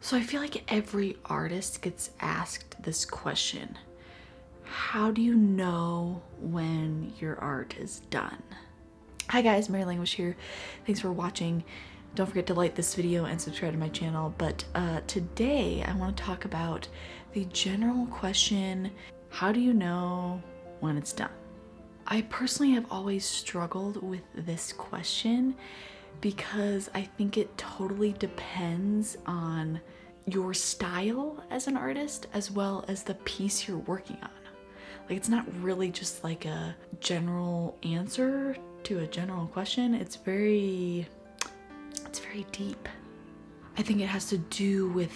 So I feel like every artist gets asked this question. How do you know when your art is done? Hi guys, Mary Languish here. Thanks for watching. Don't forget to like this video and subscribe to my channel. But today I want to talk about the general question, how do you know when it's done? I personally have always struggled with this question because I think it totally depends on your style as an artist as well as the piece you're working on. Like, it's not really just like a general answer to a general question. It's very deep. I think it has to do with,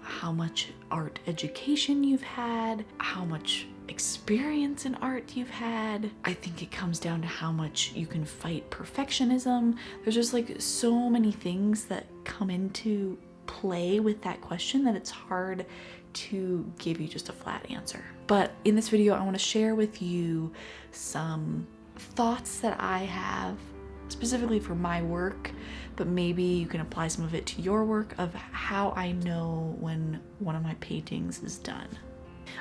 how much art education you've had, how much experience in art you've had. I think it comes down to how much you can fight perfectionism. There's just like so many things that come into play with that question that it's hard to give you just a flat answer. But in this video, I want to share with you some thoughts that I have specifically for my work, but maybe you can apply some of it to your work, of how I know when one of my paintings is done.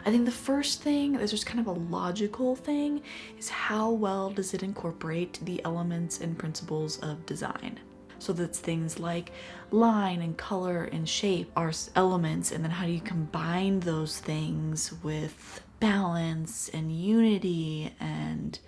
I think the first thing, there's just kind of a logical thing, is how well does it incorporate the elements and principles of design. So that's things like line and color and shape are elements, and then how do you combine those things with balance and unity and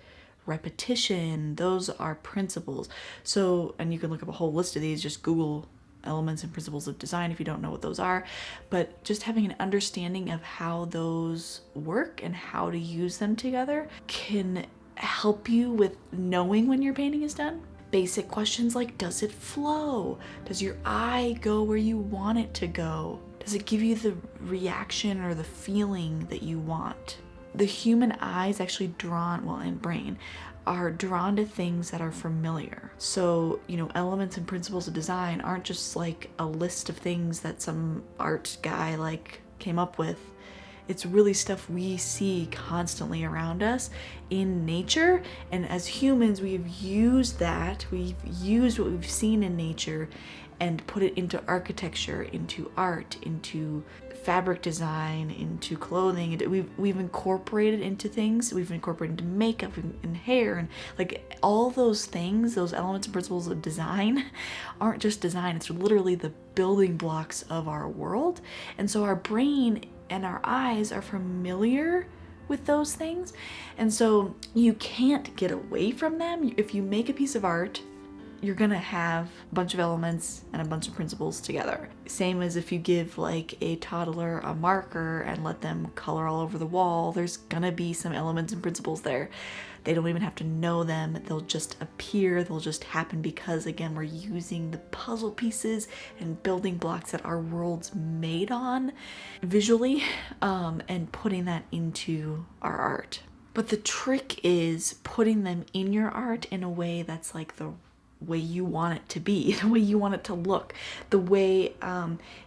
repetition? Those are principles. So, and you can look up a whole list of these, just Google elements and principles of design if you don't know what those are. But just having an understanding of how those work and how to use them together can help you with knowing when your painting is done. Basic questions like, does it flow? Does your eye go where you want it to go? Does it give you the reaction or the feeling that you want? The human eye is actually drawn, and brain, are drawn to things that are familiar. So, elements and principles of design aren't just like a list of things that some art guy came up with. It's really stuff we see constantly around us in nature, and as humans we've used what we've seen in nature and put it into architecture, into art, into fabric design, into clothing. We've incorporated into things. We've incorporated into makeup and hair, and like all those things, those elements and principles of design aren't just design. It's literally the building blocks of our world. And so our brain and our eyes are familiar with those things. And so you can't get away from them. If you make a piece of art, you're gonna have a bunch of elements and a bunch of principles together. Same as if you give like a toddler a marker and let them color all over the wall, there's gonna be some elements and principles there. They don't even have to know them, they'll just appear, they'll just happen because, again, we're using the puzzle pieces and building blocks that our world's made on visually, and putting that into our art. But the trick is putting them in your art in a way that's like the way you want it to be, the way you want it to look, the way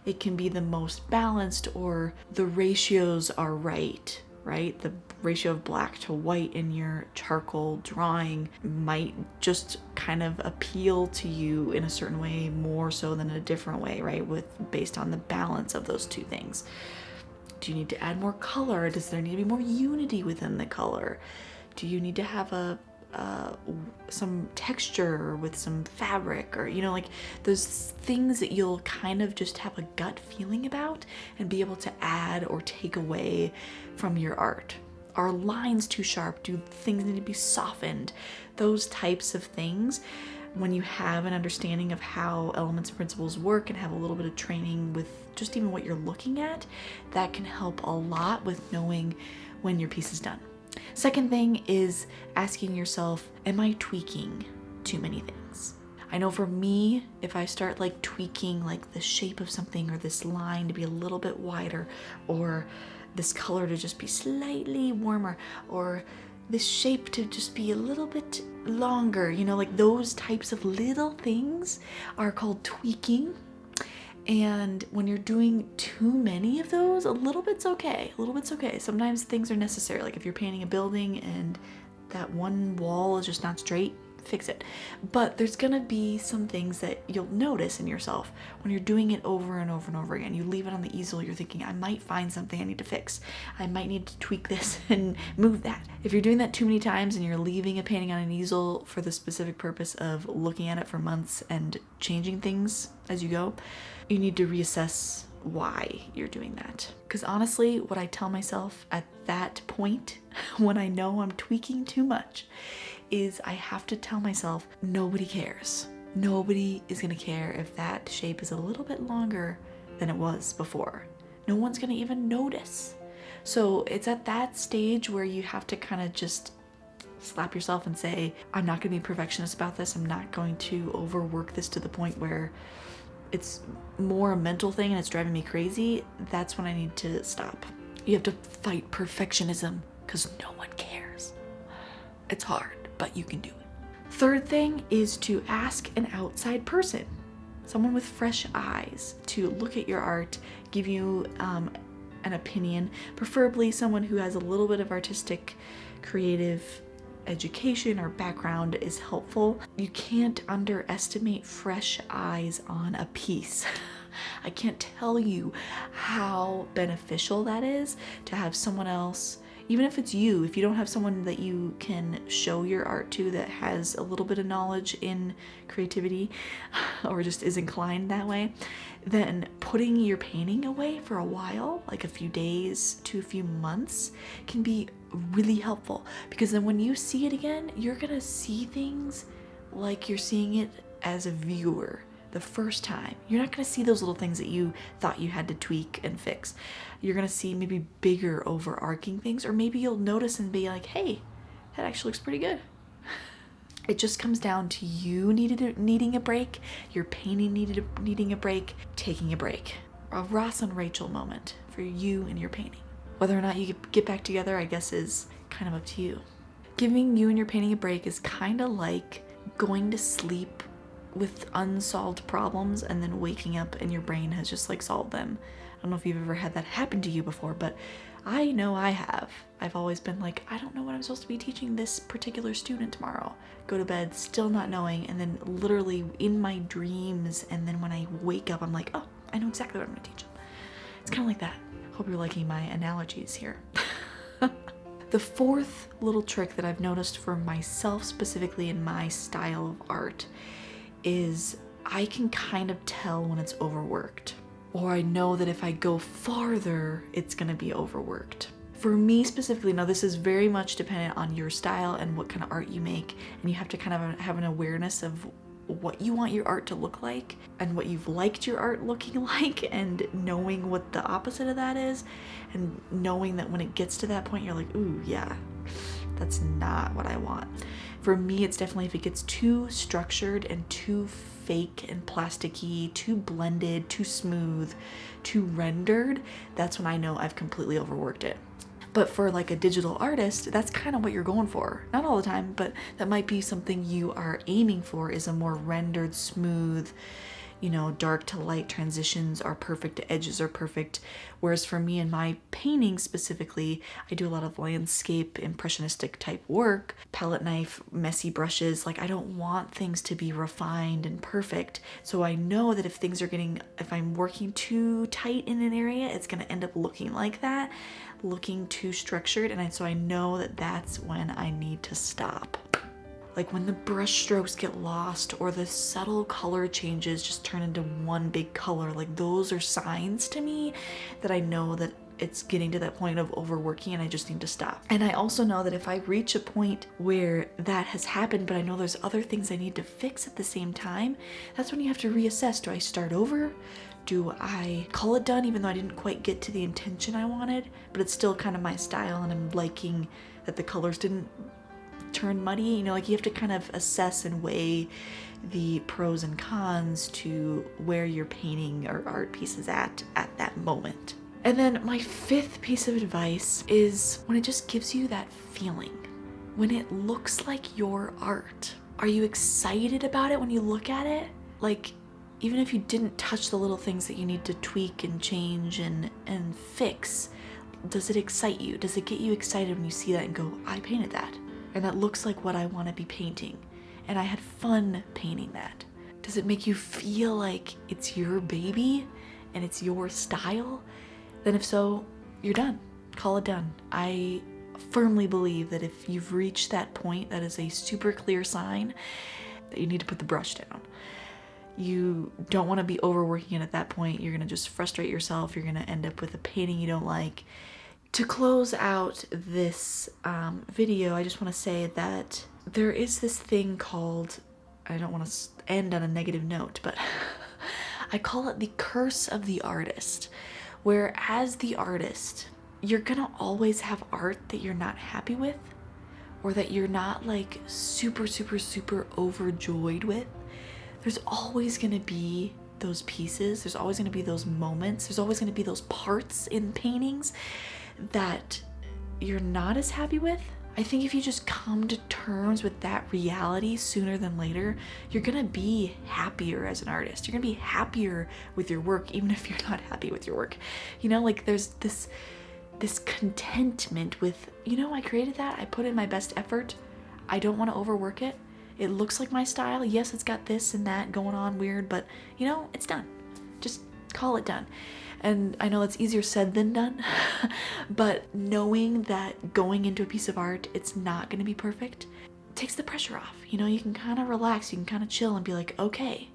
it can be the most balanced, or the ratios are right? The ratio of black to white in your charcoal drawing might just kind of appeal to you in a certain way more so than a different way, right? Based on the balance of those two things. Do you need to add more color? Does there need to be more unity within the color? Do you need to have some texture with some fabric, or those things that you'll kind of just have a gut feeling about and be able to add or take away from your art? Are lines too sharp? Do things need to be softened? Those types of things, when you have an understanding of how elements and principles work and have a little bit of training with just even what you're looking at, that can help a lot with knowing when your piece is done. Second thing is asking yourself, am I tweaking too many things? I know for me, if I start tweaking the shape of something, or this line to be a little bit wider, or this color to just be slightly warmer, or this shape to just be a little bit longer, those types of little things are called tweaking. And when you're doing too many of those, a little bit's okay. Sometimes things are necessary. Like if you're painting a building and that one wall is just not straight, fix it. But there's gonna be some things that you'll notice in yourself when you're doing it over and over and over again. You leave it on the easel, you're thinking, I might find something I need to fix. I might need to tweak this and move that. If you're doing that too many times and you're leaving a painting on an easel for the specific purpose of looking at it for months and changing things as you go, you need to reassess why you're doing that. Because honestly, what I tell myself at that point, when I know I'm tweaking too much, is I have to tell myself, nobody cares. Nobody is gonna care if that shape is a little bit longer than it was before. No one's gonna even notice. So it's at that stage where you have to kind of just slap yourself and say, I'm not gonna be a perfectionist about this. I'm not going to overwork this to the point where it's more a mental thing and it's driving me crazy. That's when I need to stop. You have to fight perfectionism because no one cares. It's hard, but you can do it. Third thing is to ask an outside person, someone with fresh eyes, to look at your art, give you an opinion, preferably someone who has a little bit of artistic, creative education or background is helpful. You can't underestimate fresh eyes on a piece. I can't tell you how beneficial that is to have someone else, even if it's you, if you don't have someone that you can show your art to that has a little bit of knowledge in creativity or just is inclined that way, then putting your painting away for a while, like a few days to a few months, can be really helpful, because then when you see it again, you're gonna see things like you're seeing it as a viewer the first time. You're not gonna see those little things that you thought you had to tweak and fix. You're gonna see maybe bigger overarching things, or maybe you'll notice and be like, hey, that actually looks pretty good. It just comes down to you needing a break, your painting needing a break, taking a break. A Ross and Rachel moment for you and your painting. Whether or not you get back together, I guess, is kind of up to you. Giving you and your painting a break is kind of like going to sleep with unsolved problems and then waking up and your brain has just like solved them. I don't know if you've ever had that happen to you before, but I know I have. I've always been like, I don't know what I'm supposed to be teaching this particular student tomorrow. Go to bed still not knowing, and then literally in my dreams, and then when I wake up, I'm like, oh, I know exactly what I'm gonna teach them. It's kind of like that. Hope you're liking my analogies here. The fourth little trick that I've noticed for myself, specifically in my style of art, is I can kind of tell when it's overworked. Or I know that if I go farther, it's gonna be overworked. For me specifically, now this is very much dependent on your style and what kind of art you make, and you have to kind of have an awareness of what you want your art to look like and what you've liked your art looking like, and knowing what the opposite of that is, and knowing that when it gets to that point you're like, ooh yeah, that's not what I want. For me, it's definitely if it gets too structured and too fake and plasticky, too blended, too smooth, too rendered, that's when I know I've completely overworked it. But for like a digital artist, that's kind of what you're going for. Not all the time, but that might be something you are aiming for, is a more rendered, smooth, you know, dark to light transitions are perfect, edges are perfect. Whereas for me in my painting specifically, I do a lot of landscape, impressionistic type work, palette knife, messy brushes. Like, I don't want things to be refined and perfect. So I know that if I'm working too tight in an area, it's gonna end up looking like that, looking too structured. And so I know that that's when I need to stop. Like when the brush strokes get lost or the subtle color changes just turn into one big color, like those are signs to me that I know that it's getting to that point of overworking and I just need to stop. And I also know that if I reach a point where that has happened, but I know there's other things I need to fix at the same time, that's when you have to reassess. Do I start over? Do I call it done even though I didn't quite get to the intention I wanted, but it's still kind of my style and I'm liking that the colors didn't turn muddy? You know, like you have to kind of assess and weigh the pros and cons to where your painting or art piece is at that moment. And then my fifth piece of advice is when it just gives you that feeling, when it looks like your art. Are you excited about it when you look at it? Like, even if you didn't touch the little things that you need to tweak and change and fix, does it excite you? Does it get you excited when you see that and go, I painted that? And that looks like what I want to be painting. and I had fun painting that? Does it make you feel like it's your baby and it's your style? Then if so, you're done. Call it done. I firmly believe that if you've reached that point, that is a super clear sign that you need to put the brush down. You don't want to be overworking it at that point. You're going to just frustrate yourself. You're going to end up with a painting you don't like. To close out this video, I just want to say that there is this thing called, I don't want to end on a negative note, but I call it the curse of the artist, where as the artist, you're gonna always have art that you're not happy with, or that you're not like super overjoyed with. There's always gonna be those pieces, there's always gonna be those moments, there's always gonna be those parts in paintings that you're not as happy with. I think if you just come to terms with that reality sooner than later, you're gonna be happier as an artist. You're gonna be happier with your work, even if you're not happy with your work. You know, like there's this contentment with, you know, I created that, I put in my best effort, I don't want to overwork it. It looks like my style. Yes, it's got this and that going on weird, but you know, it's done. Just call it done. And I know it's easier said than done, but knowing that going into a piece of art, it's not going to be perfect, takes the pressure off. You know, you can kind of relax, you can kind of chill and be like, okay,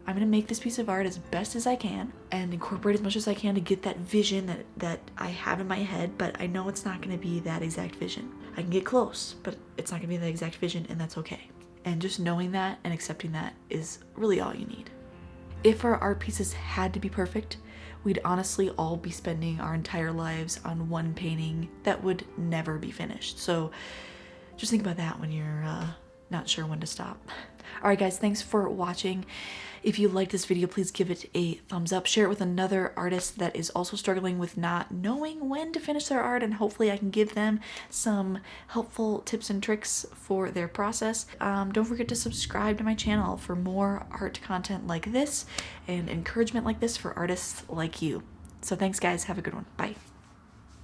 I'm going to make this piece of art as best as I can and incorporate as much as I can to get that vision that I have in my head, but I know it's not going to be that exact vision. I can get close, but it's not going to be the exact vision, and that's okay. And just knowing that and accepting that is really all you need. If our art pieces had to be perfect, we'd honestly all be spending our entire lives on one painting that would never be finished. So just think about that when you're not sure when to stop. All right, guys, thanks for watching. If you liked this video, please give it a thumbs up. Share it with another artist that is also struggling with not knowing when to finish their art, and hopefully I can give them some helpful tips and tricks for their process. Don't forget to subscribe to my channel for more art content like this and encouragement like this for artists like you. So thanks, guys. Have a good one. Bye.